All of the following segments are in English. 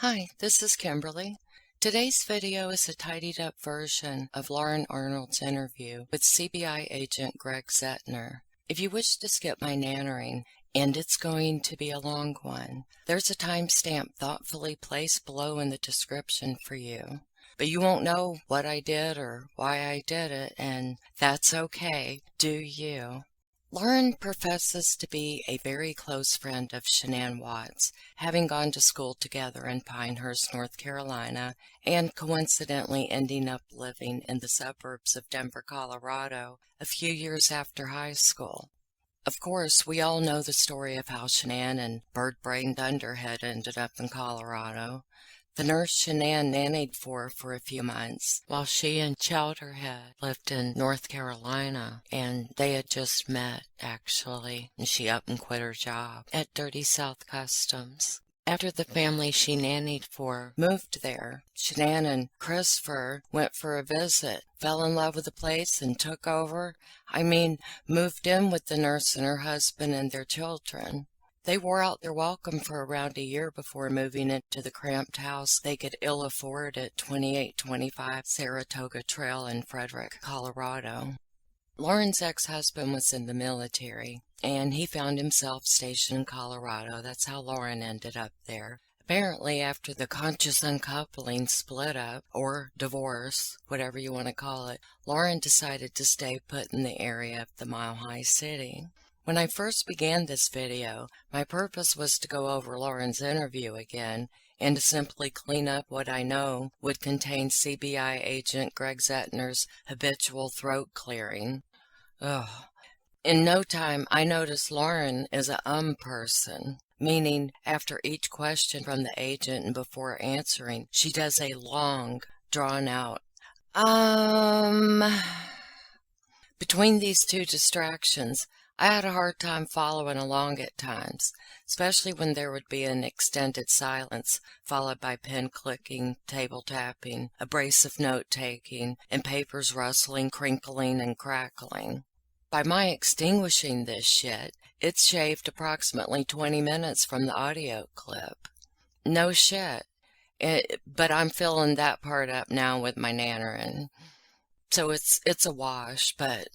Hi, this is Kimberly. Today's video is a tidied up version of Lauren Arnold's interview with CBI agent 𝐤𝐻𝐢𝐃. If you wish to skip my nannering, and it's going to be a long one, there's a timestamp thoughtfully placed below in the description for you. But you won't know what I did or why I did it, and that's okay. Do you? Lauren professes to be a very close friend of Shanann Watts, having gone to school together in Pinehurst, North Carolina, and coincidentally ending up living in the suburbs of Denver, Colorado, a few years after high school. Of course, we all know the story of how Shanann and bird-brained Underhead ended up in Colorado. The nurse Shanann nannied for a few months, while she and Chowderhead lived in North Carolina, and they had just met, actually, and she up and quit her job at Dirty South Customs. After the family she nannied for moved there, Shanann and Christopher went for a visit, fell in love with the place, and took over. Moved in with the nurse and her husband and their children. They wore out their welcome for around a year before moving into the cramped house they could ill afford at 2825 Saratoga Trail in Frederick, Colorado. Lauren's ex-husband was in the military, and he found himself stationed in Colorado. That's how Lauren ended up there. Apparently, after the conscious uncoupling split up, or divorce, whatever you want to call it, Lauren decided to stay put in the area of the Mile High City. When I first began this video, my purpose was to go over Lauren's interview again and to simply clean up what I know would contain CBI agent 𝐤𝐻𝚢𝚗's habitual throat clearing. In no time, I noticed Lauren is a person, meaning after each question from the agent and before answering, she does a long, drawn-out, Between these two distractions, I had a hard time following along at times, especially when there would be an extended silence, followed by pen clicking, table tapping, abrasive note-taking, and papers rustling, crinkling, and crackling. By my extinguishing this shit, it's shaved approximately 20 minutes from the audio clip. No shit. But I'm filling that part up now with my nannering. So it's a wash, but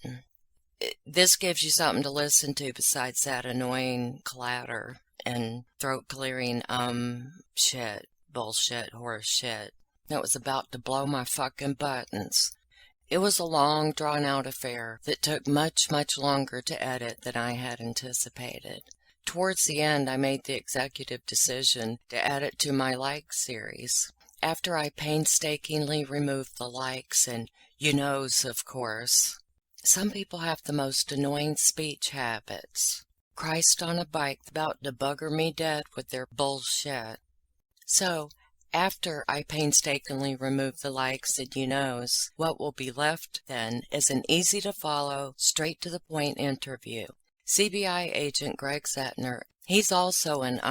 this gives you something to listen to besides that annoying clatter and throat clearing shit, bullshit, horse shit that was about to blow my fucking buttons. It was a long, drawn-out affair that took much, much longer to edit than I had anticipated. Towards the end, I made the executive decision to add it to my like series. After I painstakingly removed the likes and you-knows, of course. Some people have the most annoying speech habits. Christ on a bike about to bugger me dead with their bullshit. So, after I painstakingly remove the likes and you-knows, what will be left then is an easy-to-follow, straight-to-the-point interview. CBI agent 𝐤𝐻𝚢𝚗, he's also an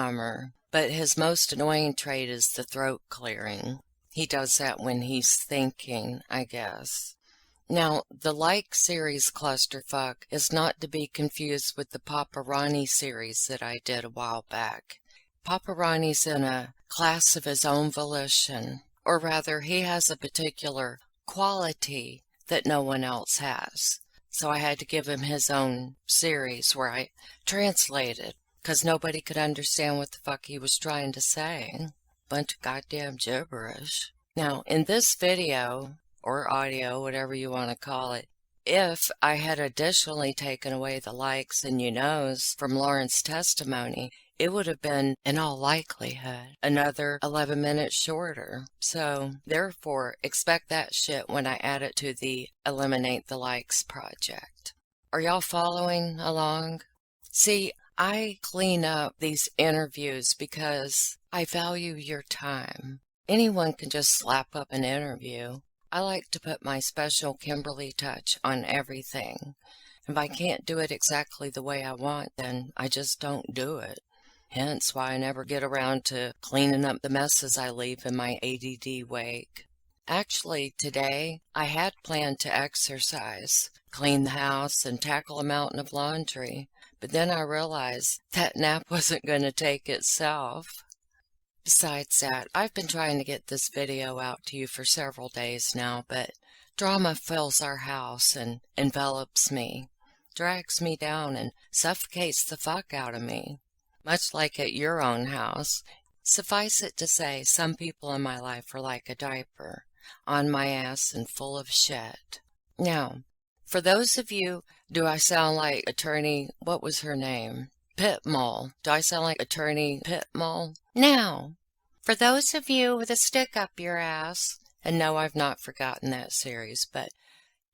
but his most annoying trait is the throat clearing. He does that when he's thinking, I guess. Now, the like series clusterfuck is not to be confused with the Papa Ronnie series that I did a while back. Papa Ronnie's in a class of his own volition, or rather, he has a particular quality that no one else has. So I had to give him his own series where I translated, because nobody could understand what the fuck he was trying to say. Bunch of goddamn gibberish. Now, in this video, or audio, whatever you want to call it, if I had additionally taken away the likes and you-knows from Lauren's testimony, it would have been, in all likelihood, another 11 minutes shorter. So, therefore, expect that shit when I add it to the Eliminate the Likes project. Are y'all following along? See, I clean up these interviews because I value your time. Anyone can just slap up an interview. I like to put my special Kimberly touch on everything. If I can't do it exactly the way I want, then I just don't do it. Hence why I never get around to cleaning up the messes I leave in my ADD wake. Actually, today, I had planned to exercise, clean the house, and tackle a mountain of laundry. But then I realized that nap wasn't going to take itself. Besides that, I've been trying to get this video out to you for several days now, but drama fills our house and envelops me, drags me down, and suffocates the fuck out of me, much like at your own house. Suffice it to say, some people in my life are like a diaper, on my ass and full of shit. Now, for those of you, do I sound like Attorney, what was her name? Pitmull. Do I sound like Attorney Pitmull? Now, for those of you with a stick up your ass, and no, I've not forgotten that series, but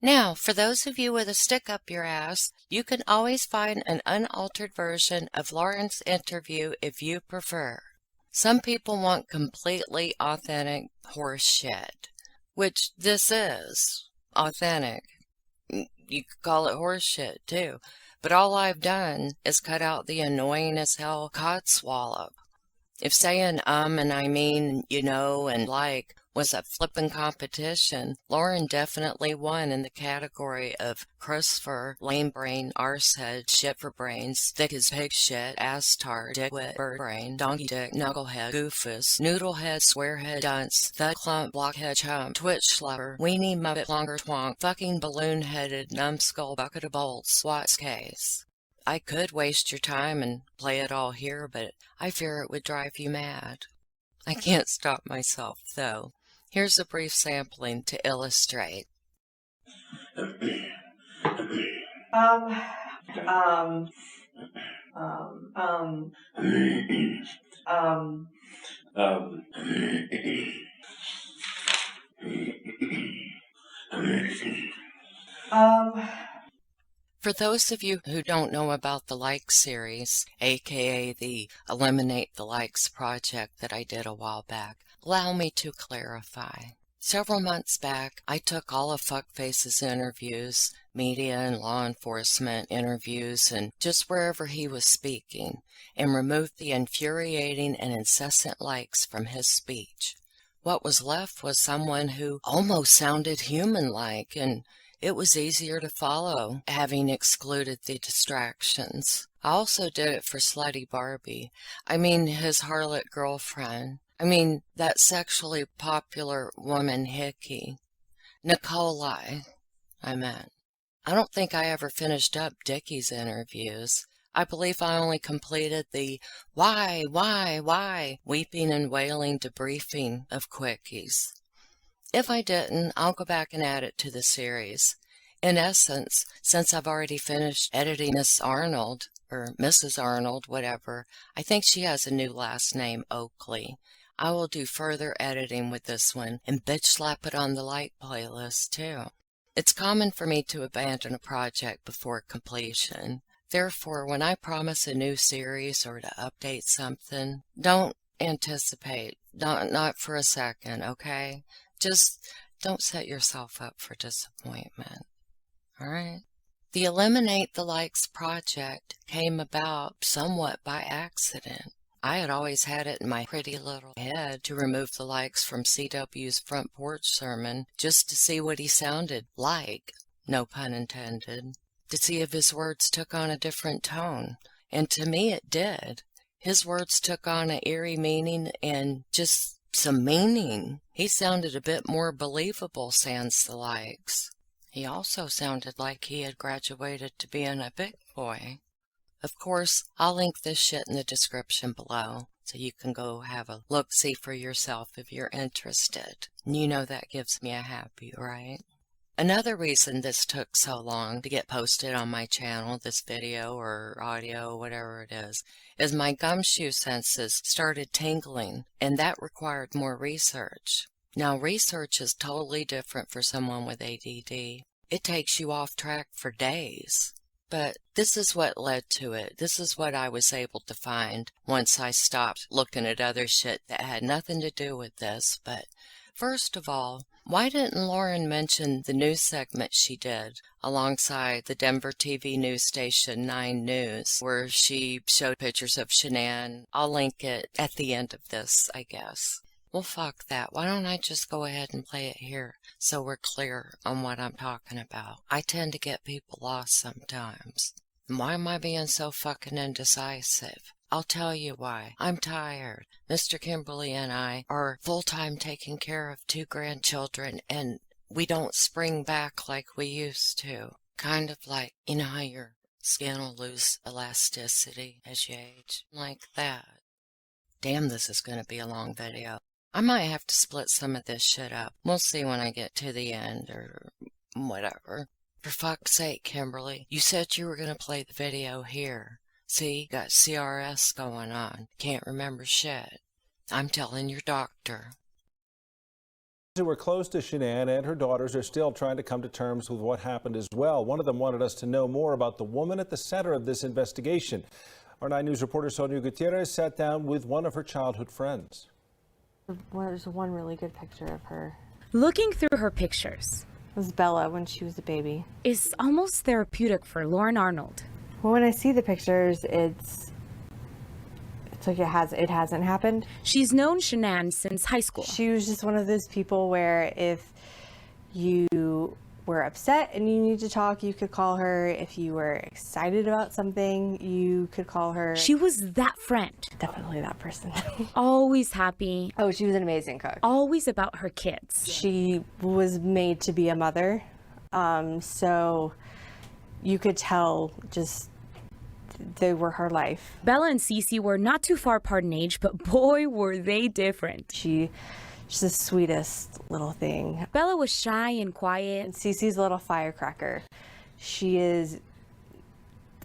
now, for those of you with a stick up your ass, you can always find an unaltered version of Lauren's interview if you prefer. Some people want completely authentic horse shit, which this is. Authentic. You could call it horse shit, too. But all I've done is cut out the annoying as hell cod swallow. If saying and I mean, you know, and like was a flippin' competition, Lauren definitely won in the category of crusfur, lame brain, arsehead, shit for brains, thick as pig shit, ass tart, dickwit, bird brain, donkey dick, knucklehead, goofus, noodlehead, swearhead, dunce, thud clump, blockhead, chump, twitch schlubber, weenie muppet, longer twonk, fucking balloon-headed, numbskull, bucket of bolts, swat's case. I could waste your time and play it all here, but I fear it would drive you mad. I can't stop myself, though. Here's a brief sampling to illustrate. For those of you who don't know about the Like series, aka the Eliminate the Likes project that I did a while back, allow me to clarify. Several months back, I took all of Fuckface's interviews, media and law enforcement interviews, and just wherever he was speaking, and removed the infuriating and incessant likes from his speech. What was left was someone who almost sounded human-like, and it was easier to follow, having excluded the distractions. I also did it for Slutty Barbie. I mean, his harlot girlfriend. I mean, that sexually popular woman Hickey. Nikolai, I meant. I don't think I ever finished up Dickie's interviews. I believe I only completed the why, weeping and wailing debriefing of quickies. If I didn't, I'll go back and add it to the series. In essence, since I've already finished editing Miss Arnold, or Mrs. Arnold, whatever, I think she has a new last name, Oakley. I will do further editing with this one and bitch slap it on the like playlist, too. It's common for me to abandon a project before completion. Therefore, when I promise a new series or to update something, don't anticipate. Not for a second, okay? Just don't set yourself up for disappointment. Alright? The Eliminate the Likes project came about somewhat by accident. I had always had it in my pretty little head to remove the likes from CW's front porch sermon just to see what he sounded like, no pun intended, to see if his words took on a different tone. And to me it did. His words took on an eerie meaning and just some meaning. He sounded a bit more believable sans the likes. He also sounded like he had graduated to being a big boy. Of course, I'll link this shit in the description below, so you can go have a look-see for yourself if you're interested. You know that gives me a happy, right? Another reason this took so long to get posted on my channel, this video or audio, whatever it is my gumshoe senses started tingling, and that required more research. Now, research is totally different for someone with ADD. It takes you off track for days. But this is what led to it. This is what I was able to find once I stopped looking at other shit that had nothing to do with this. But first of all, why didn't Lauren mention the news segment she did alongside the Denver TV news station 9 News, where she showed pictures of Shanann? I'll link it at the end of this, I guess. Well, fuck that. Why don't I just go ahead and play it here so we're clear on what I'm talking about? I tend to get people lost sometimes. Why am I being so fucking indecisive? I'll tell you why. I'm tired. Mr. Kimberley and I are full-time taking care of 2 grandchildren, and we don't spring back like we used to. Kind of like, you know how your skin will lose elasticity as you age? Like that. Damn, this is going to be a long video. I might have to split some of this shit up. We'll see when I get to the end or whatever. For fuck's sake, Kimberley, you said you were going to play the video here. See, got CRS going on. Can't remember shit. I'm telling your doctor. Who are close to Shanann and her daughters are still trying to come to terms with what happened as well. One of them wanted us to know more about the woman at the center of this investigation. Our 9 News reporter 𝐬𝐢𝐽 Gutierrez sat down with one of her childhood friends. There's one really good picture of her. Looking through her pictures. It was Bella when she was a baby. Is almost therapeutic for Lauren Arnold. Well, when I see the pictures, it's like it hasn't happened. She's known Shanann since high school. She was just one of those people where if you were upset and you need to talk, you could call her. If you were excited about something, you could call her. She was that friend. Definitely that person. Always happy. Oh, she was an amazing cook. Always about her kids. She was made to be a mother. So you could tell just they were her life. Bella and 𝐷𝐷𝐷 were not too far apart in age, but boy, were they different. She's the sweetest little thing. Bella was shy and quiet. And 𝐷𝐷𝐷's a little firecracker. She is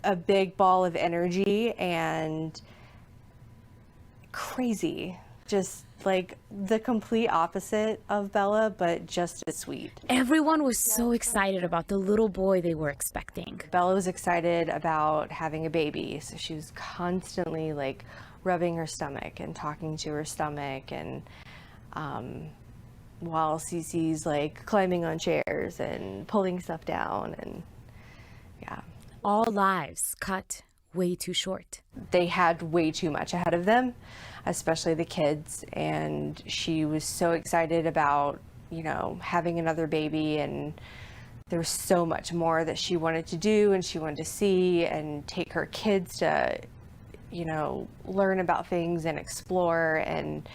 a big ball of energy and crazy. Just like the complete opposite of Bella, but just as sweet. Everyone was so excited about the little boy they were expecting. Bella was excited about having a baby, so she was constantly like rubbing her stomach and talking to her stomach, and while 𝐷𝐷𝐷's like climbing on chairs and pulling stuff down, and yeah. All lives cut way too short. They had way too much ahead of them, especially the kids, and she was so excited about, you know, having another baby, and there was so much more that she wanted to do and she wanted to see and take her kids to, you know, learn about things and explore, and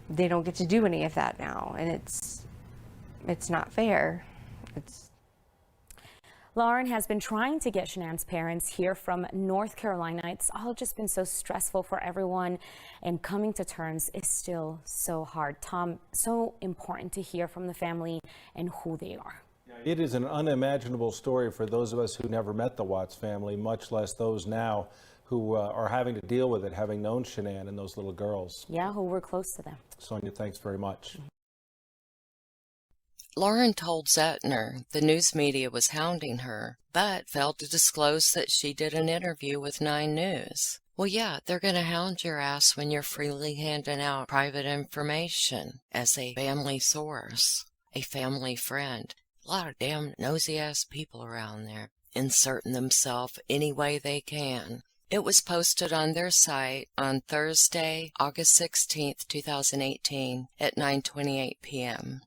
they don't get to do any of that now, and it's not fair. Lauren has been trying to get Shanann's parents here from North Carolina. It's all just been so stressful for everyone, and coming to terms is still so hard. Tom, so important to hear from the family and who they are. It is an unimaginable story for those of us who never met the Watts family, much less those now who are having to deal with it, having known Shanann and those little girls. Yeah, who were close to them. 𝐬𝐽a, thanks very much. Lauren told Zettner the news media was hounding her, but failed to disclose that she did an interview with 9 News. Well, yeah, they're going to hound your ass when you're freely handing out private information as a family source, a family friend. A lot of damn nosy-ass people around there, inserting themselves any way they can. It was posted on their site on Thursday, August 16th, 2018 at 9:28 p.m.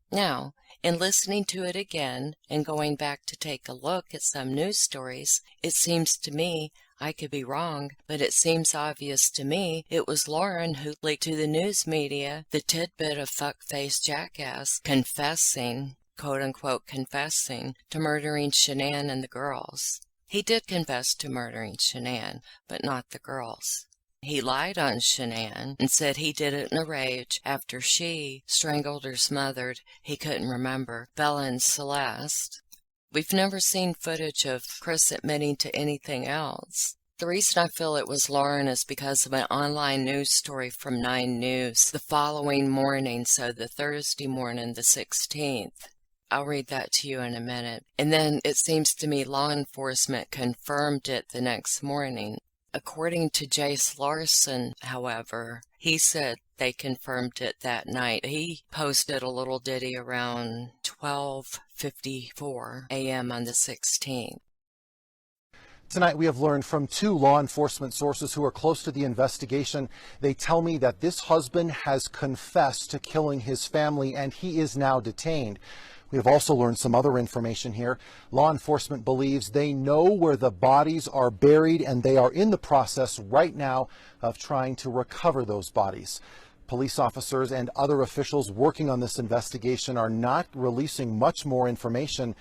Now, in listening to it again and going back to take a look at some news stories, it seems to me, I could be wrong, but it seems obvious to me it was Lauren who leaked to the news media the tidbit of fuckface jackass confessing, quote-unquote confessing, to murdering Shanann and the girls. He did confess to murdering Shanann, but not the girls. He lied on Shanann and said he did it in a rage after she strangled or smothered, he couldn't remember, Bella and Celeste. We've never seen footage of Chris admitting to anything else. The reason I feel it was Lauren is because of an online news story from 9 News the following morning, so the Thursday morning, the 16th. I'll read that to you in a minute. And then it seems to me law enforcement confirmed it the next morning. According to Jace Larson, however, he said they confirmed it that night. He posted a little ditty around 12:54 a.m. on the 16th. Tonight, we have learned from 2 law enforcement sources who are close to the investigation. They tell me that this husband has confessed to killing his family, and he is now detained. We have also learned some other information here. Law enforcement believes they know where the bodies are buried, and they are in the process right now of trying to recover those bodies. Police officers and other officials working on this investigation are not releasing much more information.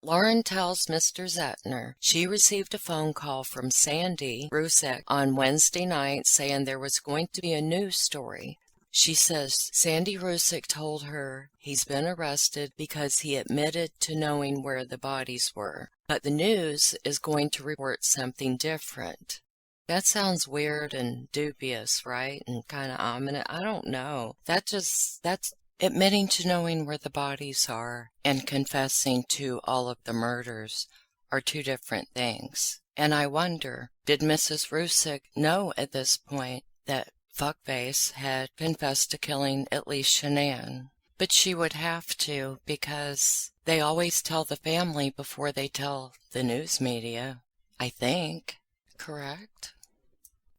Lauren tells Mr. Zettner she received a phone call from Sandy Ruszczyk on Wednesday night saying there was going to be a news story. She says Sandy Ruszczyk told her he's been arrested because he admitted to knowing where the bodies were, but the news is going to report something different. That sounds weird and dubious, right? And kind of ominous. I don't know. That's admitting to knowing where the bodies are and confessing to all of the murders are two different things. And I wonder, did Mrs. Ruszczyk know at this point that Fuckface had confessed to killing at least Shanann? But she would have to, because they always tell the family before they tell the news media, I think. Correct?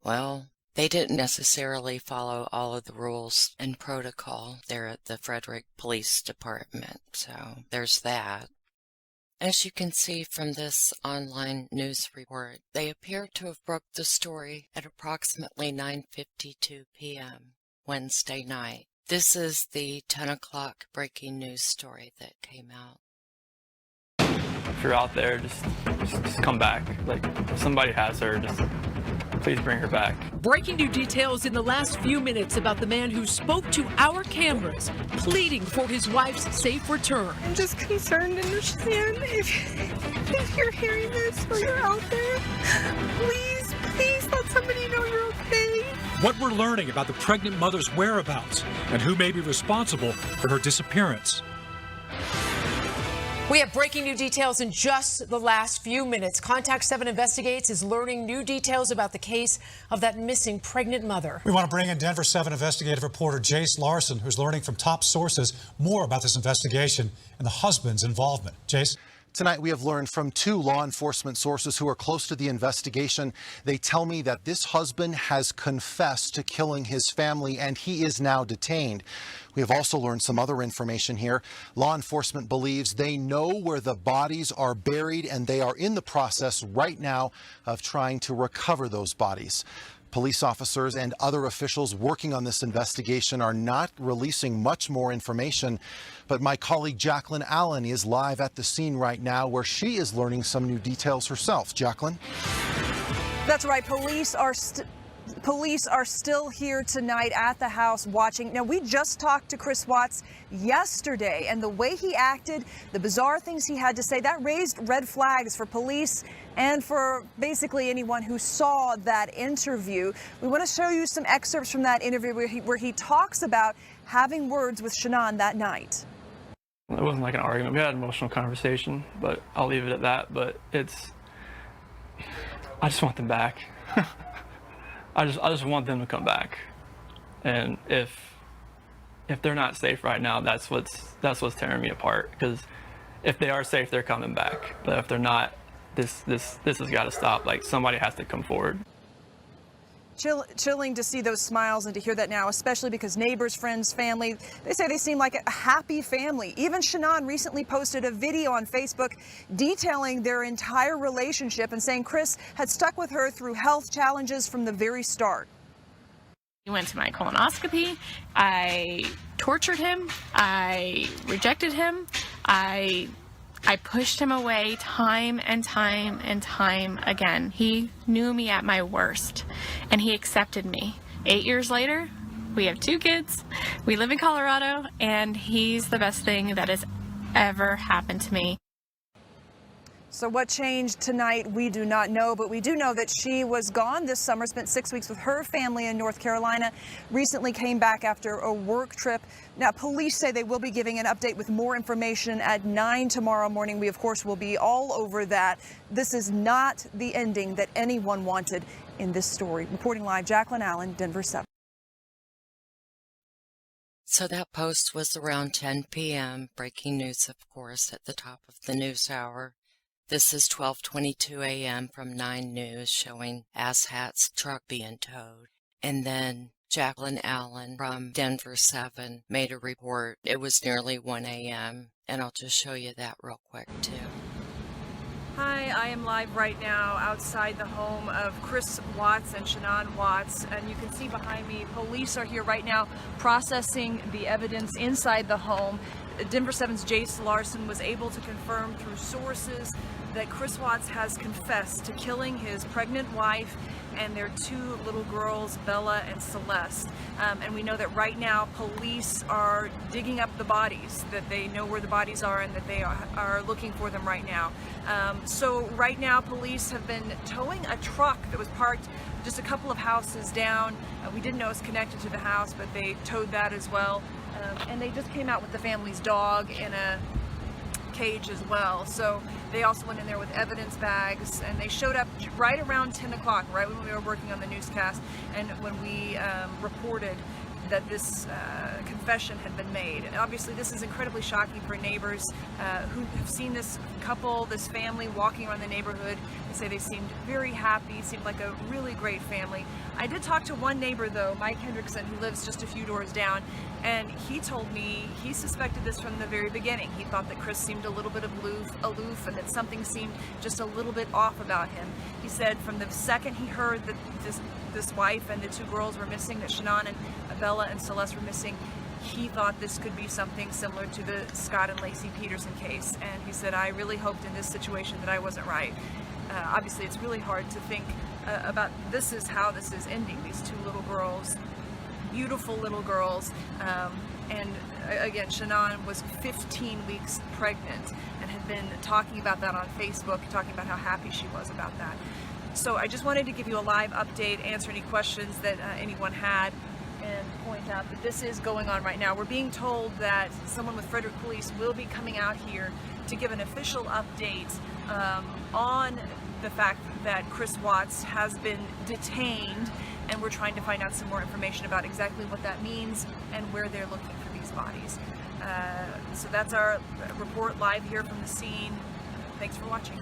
Well, they didn't necessarily follow all of the rules and protocol there at the Frederick Police Department, so there's that. As you can see from this online news report, they appear to have broke the story at approximately 9:52 p.m. Wednesday night. This is the 10 o'clock breaking news story that came out. If you're out there, just come back. Like, if somebody has her, just please bring her back. Breaking new details in the last few minutes about the man who spoke to our cameras, pleading for his wife's safe return. I'm just concerned and understand if you're hearing this or you're out there, please let somebody know you're okay. What we're learning about the pregnant mother's whereabouts and who may be responsible for her disappearance. We have breaking new details in just the last few minutes. Contact 7 Investigates is learning new details about the case of that missing pregnant mother. We want to bring in Denver 7 investigative reporter Jace Larson, who's learning from top sources more about this investigation and the husband's involvement. Jace? Tonight, we have learned from two law enforcement sources who are close to the investigation. They tell me that this husband has confessed to killing his family, and he is now detained. We have also learned some other information here. Law enforcement believes they know where the bodies are buried, and they are in the process right now of trying to recover those bodies. Police officers and other officials working on this investigation are not releasing much more information, but my colleague Jacqueline Allen is live at the scene right now where she is learning some new details herself. Jacqueline? That's right. Police are still here tonight at the house watching. Now, we just talked to Chris Watts yesterday, and the way he acted, the bizarre things he had to say, that raised red flags for police and for basically anyone who saw that interview. We want to show you some excerpts from that interview where he talks about having words with Shanann that night. It wasn't like an argument. We had an emotional conversation, but I'll leave it at that. But I just want them back. I just want them to come back, and if they're not safe right now, that's what's tearing me apart. Because if they are safe, they're coming back. But if they're not, this has got to stop. Like, somebody has to come forward. Chilling to see those smiles and to hear that now, especially because neighbors, friends, family, they say they seem like a happy family. Even Shanann recently posted a video on Facebook detailing their entire relationship and saying Chris had stuck with her through health challenges from the very start. He went to my colonoscopy. I tortured him. I rejected him. I pushed him away time and time and time again. He knew me at my worst, and he accepted me. 8 years later, we have 2 kids. We live in Colorado, and he's the best thing that has ever happened to me. So what changed tonight, we do not know, but we do know that she was gone this summer, spent 6 weeks with her family in North Carolina, recently came back after a work trip. Now, police say they will be giving an update with more information at 9 tomorrow morning. We, of course, will be all over that. This is not the ending that anyone wanted in this story. Reporting live, Jacqueline Allen, Denver 7. So that post was around 10 p.m. Breaking news, of course, at the top of the news hour. This is 12:22 a.m. from 9 News showing Asshat's truck being towed. And then Jacqueline Allen from Denver 7 made a report. It was nearly 1 a.m., and I'll just show you that real quick, too. Hi, I am live right now outside the home of Chris Watts and Shanann Watts, and you can see behind me, police are here right now processing the evidence inside the home. Denver 7's Jace Larson was able to confirm through sources that Chris Watts has confessed to killing his pregnant wife and their two little girls, Bella and Celeste. And we know that right now police are digging up the bodies, that they know where the bodies are and that they are looking for them right now. So right now police have been towing a truck that was parked just a couple of houses down. We didn't know it was connected to the house, but they towed that as well. And they just came out with the family's dog in a cage as well. So they also went in there with evidence bags, and they showed up right around 10 o'clock, right when we were working on the newscast, and when we reported that this confession had been made. And obviously this is incredibly shocking for neighbors who have seen this couple, this family walking around the neighborhood. They say they seemed very happy, seemed like a really great family. I did talk to one neighbor though, Mike Hendrickson, who lives just a few doors down, and he told me he suspected this from the very beginning. He thought that Chris seemed a little bit aloof, and that something seemed just a little bit off about him. He said from the second he heard that this wife and the two girls were missing, that Shanann and Bella and Celeste were missing, he thought this could be something similar to the Scott and Lacey Peterson case. And he said, I really hoped in this situation that I wasn't right. Obviously it's really hard to think about this is how this is ending. These two little girls, beautiful little girls, and again, Shanann was 15 weeks pregnant and had been talking about that on Facebook, talking about how happy she was about that. So I just wanted to give you a live update, answer any questions that anyone had, and point out that this is going on right now. We're being told that someone with Frederick Police will be coming out here to give an official update on the fact that Chris Watts has been detained, and we're trying to find out some more information about exactly what that means and where they're looking for these bodies. So that's our report live here from the scene. Thanks for watching.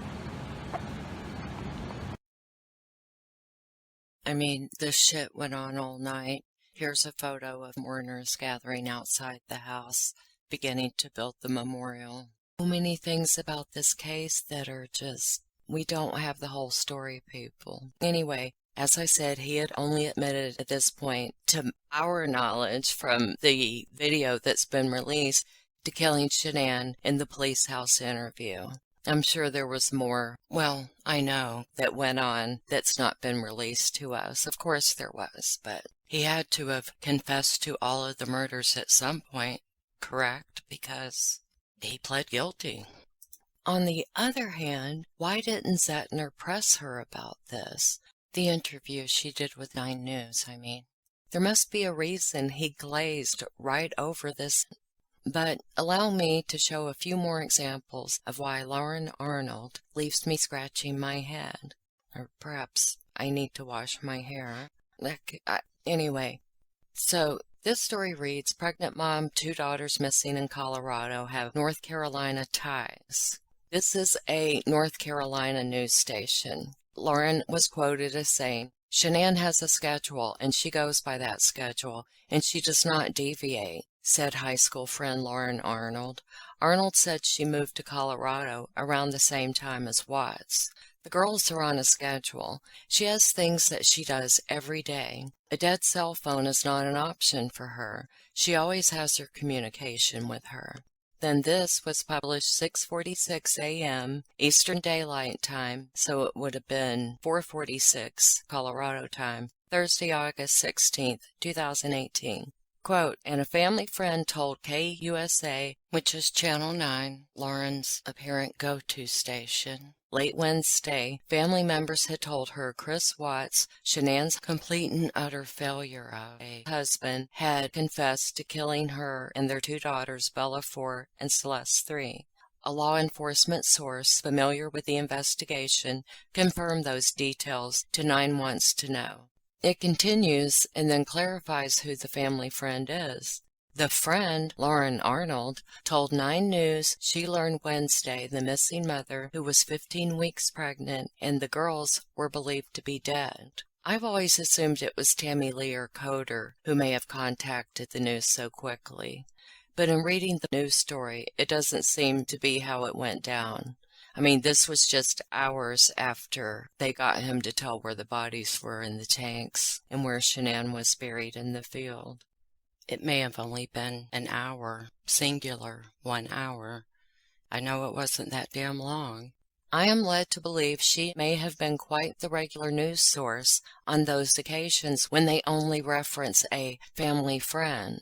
I mean, this shit went on all night. Here's a photo of mourners gathering outside the house, beginning to build the memorial. So many things about this case that are just, we don't have the whole story, people. Anyway, as I said, he had only admitted at this point, to our knowledge from the video that's been released, to killing Shanann in the police house interview. I'm sure there was more, well, I know, that went on that's not been released to us. Of course there was, but he had to have confessed to all of the murders at some point, correct? Because he pled guilty. On the other hand, why didn't Zettner press her about this? The interview she did with 9 News, I mean. There must be a reason he glazed right over this. But allow me to show a few more examples of why Lauren Arnold leaves me scratching my head. Or perhaps I need to wash my hair. Anyway, so this story reads, pregnant mom, 2 daughters missing in Colorado have North Carolina ties. This is a North Carolina news station. Lauren was quoted as saying, Shanann has a schedule and she goes by that schedule and she does not deviate, said high school friend Lauren Arnold. Arnold said she moved to Colorado around the same time as Watts. The girls are on a schedule. She has things that she does every day. A dead cell phone is not an option for her. She always has her communication with her. Then this was published 6:46 a.m. Eastern Daylight Time, so it would have been 4:46 Colorado time, Thursday, August 16th, 2018. Quote, and a family friend told KUSA, which is Channel 9, Lauren's apparent go-to station. Late Wednesday, family members had told her Chris Watts, Shanann's complete and utter failure of a husband, had confessed to killing her and their 2 daughters, Bella 4 and Celeste 3. A law enforcement source familiar with the investigation confirmed those details to 9 Wants to Know. It continues and then clarifies who the family friend is. The friend, Lauren Arnold, told 9 News she learned Wednesday the missing mother, who was 15 weeks pregnant, and the girls were believed to be dead. I've always assumed it was Tammy Lee or Coder who may have contacted the news so quickly. But in reading the news story, it doesn't seem to be how it went down. I mean, this was just hours after they got him to tell where the bodies were in the tanks and where Shanann was buried in the field. It may have only been an hour, singular, 1 hour. I know it wasn't that damn long. I am led to believe she may have been quite the regular news source on those occasions when they only reference a family friend.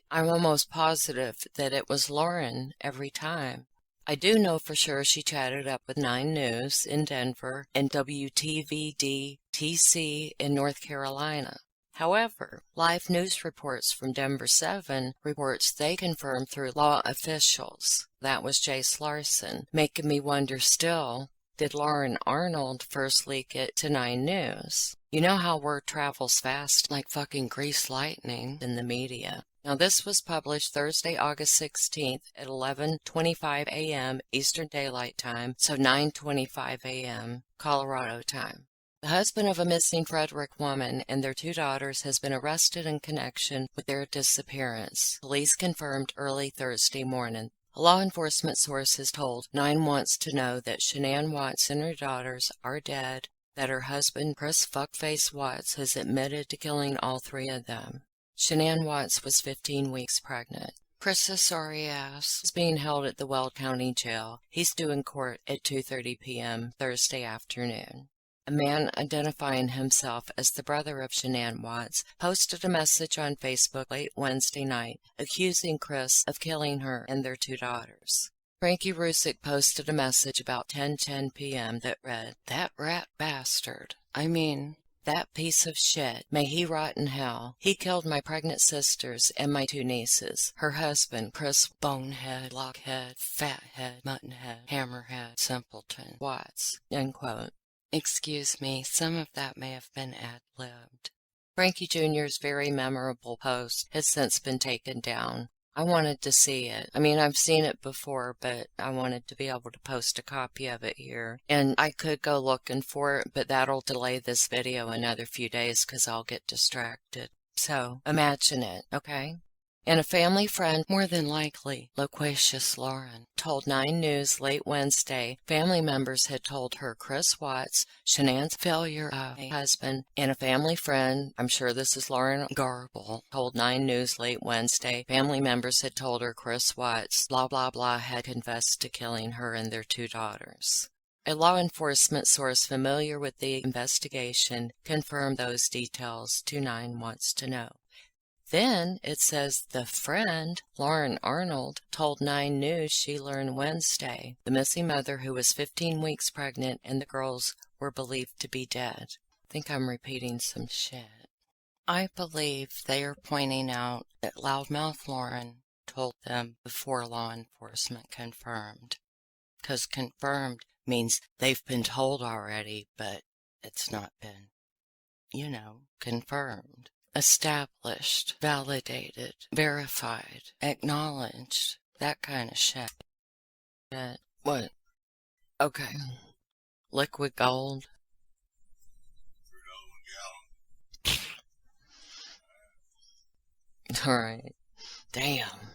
I'm almost positive that it was Lauren every time. I do know for sure she chatted up with 9 News in Denver and WTVD-TC in North Carolina. However, live news reports from Denver 7 reports they confirmed through law officials. That was Jace Larson, making me wonder still, did Lauren Arnold first leak it to 9 News? You know how word travels fast like fucking grease lightning in the media. Now, this was published Thursday, August 16th at 11:25 a.m. Eastern Daylight Time, so 9:25 a.m. Colorado time. The husband of a missing Frederick woman and their 2 daughters has been arrested in connection with their disappearance. Police confirmed early Thursday morning. A law enforcement source has told 9 wants to know that Shanann Watts and her daughters are dead, that her husband, Chris Fuckface Watts, has admitted to killing all 3 of them. Shanann Watts was 15 weeks pregnant. Chris's sorry ass is being held at the Weld County Jail. He's due in court at 2:30 p.m. Thursday afternoon. A man identifying himself as the brother of Shanann Watts posted a message on Facebook late Wednesday night accusing Chris of killing her and their 2 daughters. Frankie Rusick posted a message about 10:10 p.m. that read, "That rat bastard. I mean, that piece of shit. May he rot in hell. He killed my pregnant sisters and my 2 nieces. Her husband, Chris Bonehead, Blockhead, Fathead, Muttonhead, Hammerhead, Simpleton, Watts." End quote. Excuse me, some of that may have been ad-libbed. Frankie Jr.'s very memorable post has since been taken down. I wanted to see it. I mean, I've seen it before, but I wanted to be able to post a copy of it here. And I could go looking for it, but that'll delay this video another few days because I'll get distracted. So, imagine it, okay? And a family friend, more than likely loquacious Lauren, told 9 News late Wednesday family members had told her Chris Watts, Shanann's failure of a husband, and a family friend, I'm sure this is Lauren Garble, told 9 News late Wednesday family members had told her Chris Watts, blah blah blah, had confessed to killing her and their 2 daughters. A law enforcement source familiar with the investigation confirmed those details to 9 Wants to Know. Then it says the friend, Lauren Arnold, told 9 News she learned Wednesday the missing mother, who was 15 weeks pregnant, and the girls were believed to be dead. I think I'm repeating some shit. I believe they are pointing out that loudmouth Lauren told them before law enforcement confirmed. Because confirmed means they've been told already, but it's not been, confirmed. Established, validated, verified, acknowledged, that kind of shit. What? Okay. Liquid gold? Alright. Damn.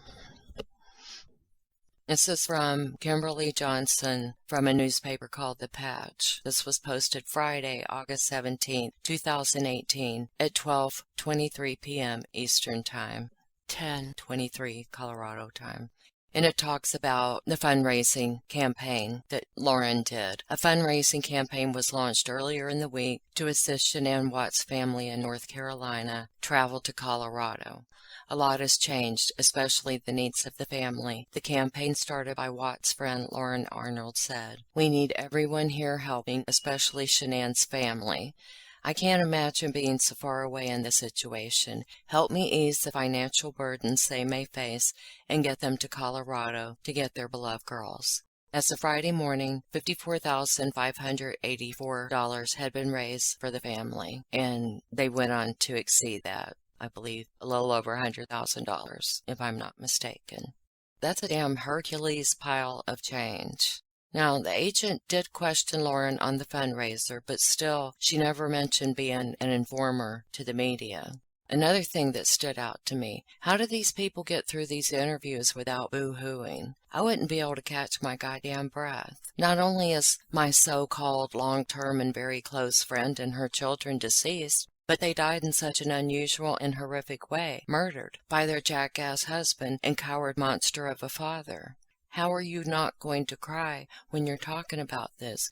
This is from Kimberley Johnson from a newspaper called The Patch. This was posted Friday, August 17, 2018 at 12:23 p.m. Eastern Time, 10:23 Colorado time. And it talks about the fundraising campaign that Lauren did. A fundraising campaign was launched earlier in the week to assist Shanann Watts' family in North Carolina travel to Colorado. A lot has changed, especially the needs of the family. The campaign started by Watts' friend Lauren Arnold said, "We need everyone here helping, especially Shanann's family. I can't imagine being so far away in this situation. Help me ease the financial burdens they may face and get them to Colorado to get their beloved girls." As of Friday morning, $54,584 had been raised for the family, and they went on to exceed that. I believe a little over $100,000, if I'm not mistaken. That's a damn Hercules pile of change. Now, the agent did question Lauren on the fundraiser, but still, she never mentioned being an informer to the media. Another thing that stood out to me, how do these people get through these interviews without boo-hooing? I wouldn't be able to catch my goddamn breath. Not only is my so-called long-term and very close friend and her children deceased, but they died in such an unusual and horrific way, murdered by their jackass husband and coward monster of a father. How are you not going to cry when you're talking about this?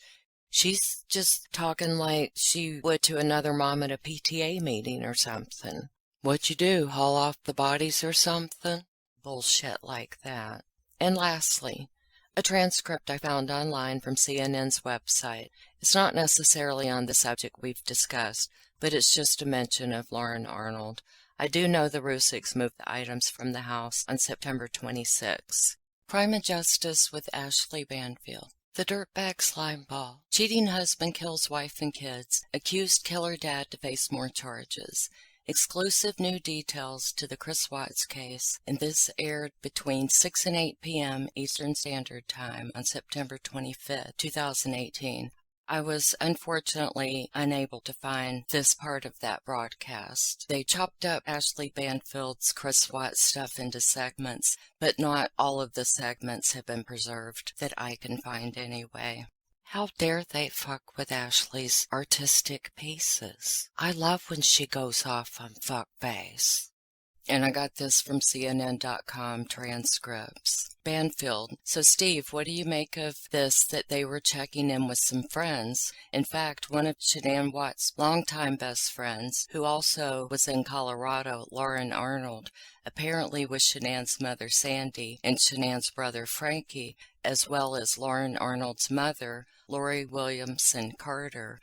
She's just talking like she would to another mom at a PTA meeting or something. What you do, haul off the bodies or something? Bullshit like that. And lastly, a transcript I found online from CNN's website. It's not necessarily on the subject we've discussed, but it's just a mention of Lauren Arnold. I do know the Rusicks moved the items from the house on September 26. Crime and Justice with Ashleigh Banfield. The dirtbag slimeball. Cheating husband kills wife and kids. Accused killer dad to face more charges. Exclusive new details to the Chris Watts case, and this aired between 6 and 8 p.m. Eastern Standard Time on September 25, 2018. I was unfortunately unable to find this part of that broadcast. They chopped up Ashleigh Banfield's Chris Watts stuff into segments, but not all of the segments have been preserved that I can find anyway. How dare they fuck with Ashleigh's artistic pieces? I love when she goes off on fuckface. And I got this from CNN.com transcripts. Banfield. So, Steve, what do you make of this that they were checking in with some friends? In fact, one of Shanann Watts' longtime best friends, who also was in Colorado, Lauren Arnold, apparently was Shanann's mother, Sandy, and Shanann's brother, Frankie, as well as Lauren Arnold's mother, Lori Williamson Carter.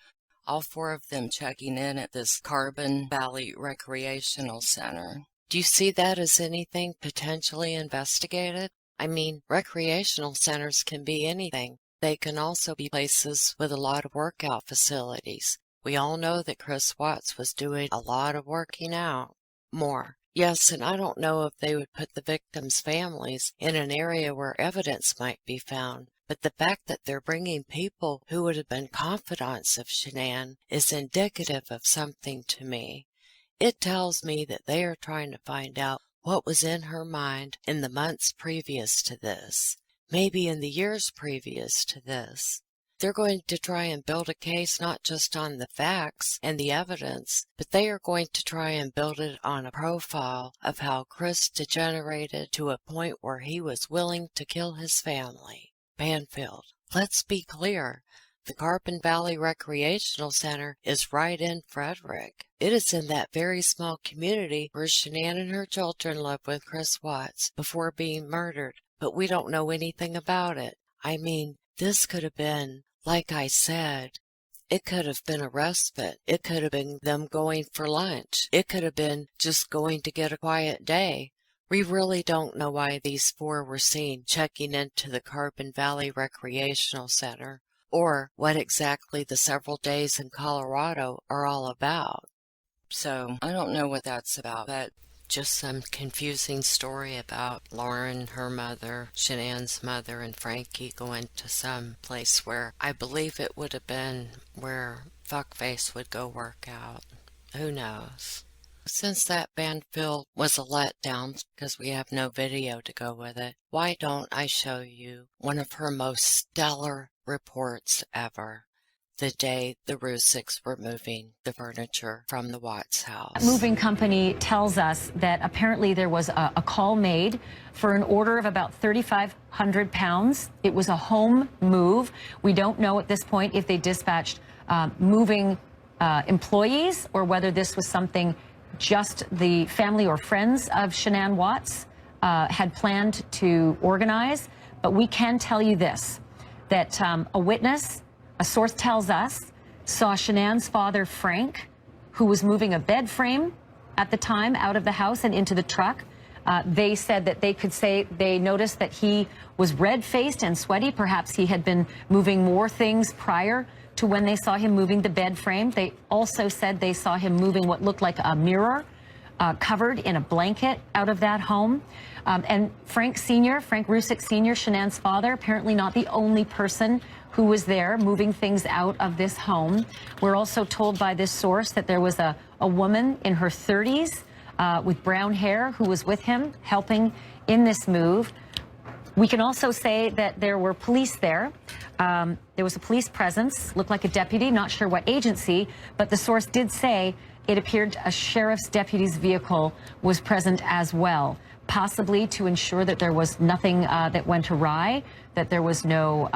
All four of them checking in at this Carbon Valley Recreational Center. Do you see that as anything potentially investigated? I mean, recreational centers can be anything. They can also be places with a lot of workout facilities. We all know that Chris Watts was doing a lot of working out. More. Yes, and I don't know if they would put the victims' families in an area where evidence might be found. But the fact that they're bringing people who would have been confidants of Shanann is indicative of something to me. It tells me that they are trying to find out what was in her mind in the months previous to this, maybe in the years previous to this. They're going to try and build a case not just on the facts and the evidence, but they are going to try and build it on a profile of how Chris degenerated to a point where he was willing to kill his family. Banfield. Let's be clear. The Carbon Valley Recreational Center is right in Frederick. It is in that very small community where Shanann and her children lived with Chris Watts before being murdered, but we don't know anything about it. I mean, this could have been, like I said, it could have been a respite. It could have been them going for lunch. It could have been just going to get a quiet day. We really don't know why these four were seen checking into the Carbon Valley Recreational Center, or what exactly the several days in Colorado are all about. So, I don't know what that's about, but just some confusing story about Lauren, her mother, Shanann's mother, and Frankie going to some place where I believe it would have been where Fuckface would go work out. Who knows? Since that Banfield was a letdown because we have no video to go with it, why don't I show you one of her most stellar reports ever, the day the Rusicks were moving the furniture from the Watts house. That moving company tells us that apparently there was a call made for an order of about 3,500 pounds. It was a home move. We don't know at this point if they dispatched moving employees or whether this was something just the family or friends of Shanann Watts had planned to organize. But we can tell you this, that a witness, a source tells us, saw Shanann's father, Frank, who was moving a bed frame at the time out of the house and into the truck. They said that they could say they noticed that he was red-faced and sweaty. Perhaps he had been moving more things prior to when they saw him moving the bed frame. They also said they saw him moving what looked like a mirror covered in a blanket out of that home. And Frank 𝙭𝚘𝚘𝚗 Sr., Shanann's father, apparently not the only person who was there moving things out of this home. We're also told by this source that there was a woman in her 30s with brown hair who was with him helping in this move. We can also say that there were police there. There was a police presence, looked like a deputy, not sure what agency, but the source did say it appeared a sheriff's deputy's vehicle was present as well, possibly to ensure that there was nothing that went awry, that there was no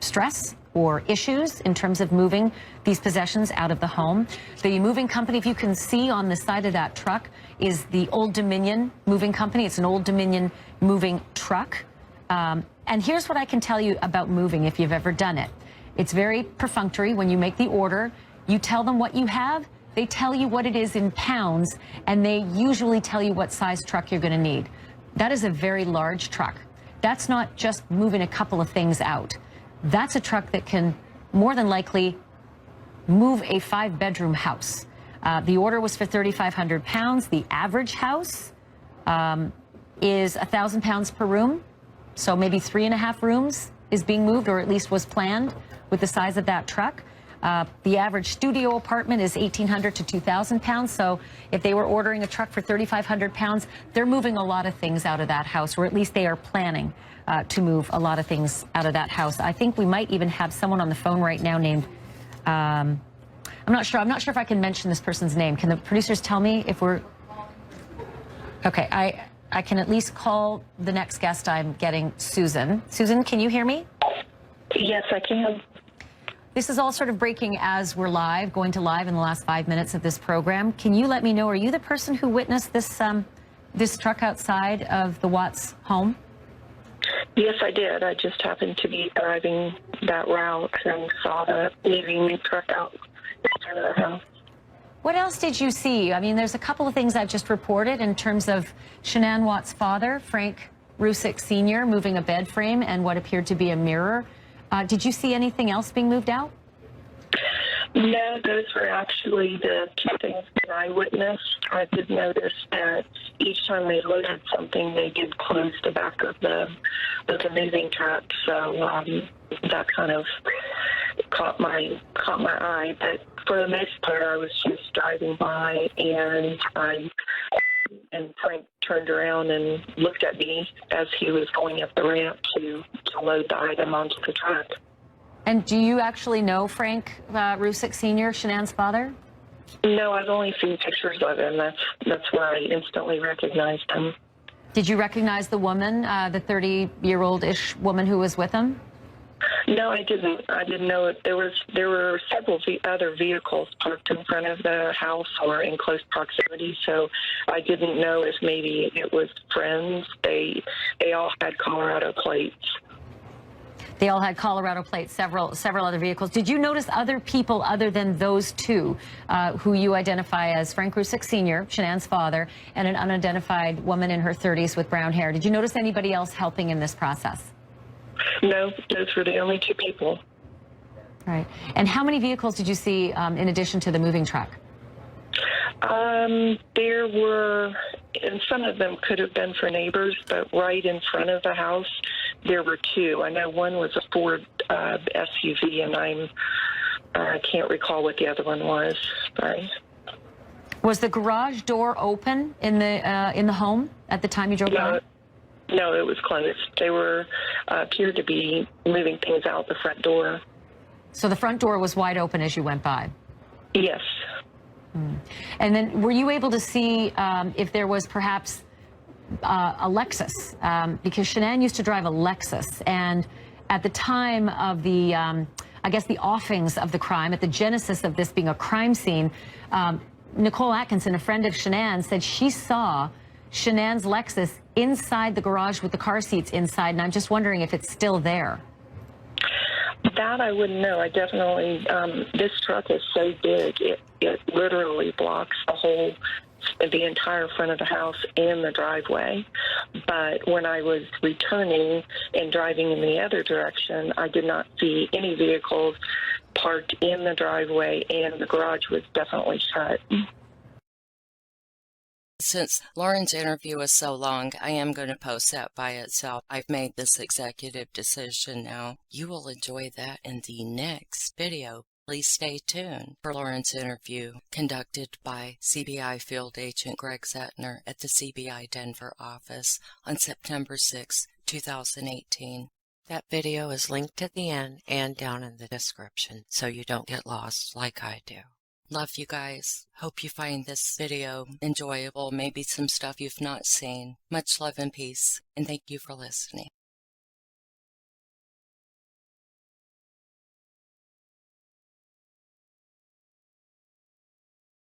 stress or issues in terms of moving these possessions out of the home. The moving company, if you can see on the side of that truck, is the Old Dominion Moving Company. It's an Old Dominion moving truck. And here's what I can tell you about moving if you've ever done it. It's very perfunctory. When you make the order, you tell them what you have, they tell you what it is in pounds, and they usually tell you what size truck you're going to need. That is a very large truck. That's not just moving a couple of things out. That's a truck that can more than likely move a 5-bedroom house. The order was for 3,500 pounds. The average house is 1,000 pounds per room. So maybe 3.5 rooms is being moved, or at least was planned with the size of that truck. The average studio apartment is 1,800 to 2,000 pounds. So if they were ordering a truck for 3,500 pounds, they're moving a lot of things out of that house, or at least they are planning to move a lot of things out of that house. I think we might even have someone on the phone right now named, I'm not sure if I can mention this person's name. Can the producers tell me if we're, okay, I can at least call the next guest I'm getting, Susan. Susan, can you hear me? Yes, I can. This is all sort of breaking as we're live, going to live in the last 5 minutes of this program. Can you let me know, are you the person who witnessed this this truck outside of the Watts home? Yes, I did. I just happened to be driving that route and saw the moving truck out in front of the house. What else did you see? I mean, there's a couple of things I've just reported in terms of Shanann Watts' father, Frank 𝙭𝚘𝚘𝚗 Sr., moving a bed frame and what appeared to be a mirror. Did you see anything else being moved out? No, those were actually the two things that I witnessed. I did notice that each time they loaded something, they did close the back of the moving truck. So that kind of caught my eye. But for the most part, I was just driving by, and Frank turned around and looked at me as he was going up the ramp to load the item onto the truck. And do you actually know Frank 𝙭𝚘𝚘𝚗 Sr., Shanann's father? No, I've only seen pictures of him. That's where I instantly recognized him. Did you recognize the woman, the 30-year-old-ish woman who was with him? No, I didn't. I didn't know it. There were several other vehicles parked in front of the house or in close proximity, so I didn't know if maybe it was friends. They all had Colorado plates. They all had Colorado plates, several other vehicles. Did you notice other people other than those two who you identify as Frank 𝙭𝚘𝚘𝚗 Sr., Shanann's father, and an unidentified woman in her 30s with brown hair? Did you notice anybody else helping in this process? No, those were the only two people. Right. And how many vehicles did you see in addition to the moving truck? There were, and some of them could have been for neighbors, but right in front of the house, there were two. I know one was a Ford SUV, and I can't recall what the other one was. Sorry. Was the garage door open in the home at the time you drove by? No, it was closed. They were appeared to be moving things out the front door. So the front door was wide open as you went by? Yes. And then were you able to see if there was perhaps a Lexus? Because Shanann used to drive a Lexus, and at the time of the, I guess, the offings of the crime, at the genesis of this being a crime scene, Nicole Atkinson, a friend of Shanann, said she saw Shanann's Lexus inside the garage with the car seats inside, and I'm just wondering if it's still there. That I wouldn't know. I definitely, this truck is so big, it literally blocks the entire front of the house and the driveway. But when I was returning and driving in the other direction, I did not see any vehicles parked in the driveway, and the garage was definitely shut. Since Lauren's interview is so long, I am going to post that by itself. I've made this executive decision now. You will enjoy that in the next video. Please stay tuned for Lauren's interview conducted by CBI Field Agent Greg Zettner at the CBI Denver office on September 6, 2018. That video is linked at the end and down in the description so you don't get lost like I do. Love you guys. Hope you find this video enjoyable, maybe some stuff you've not seen. Much love and peace, and thank you for listening.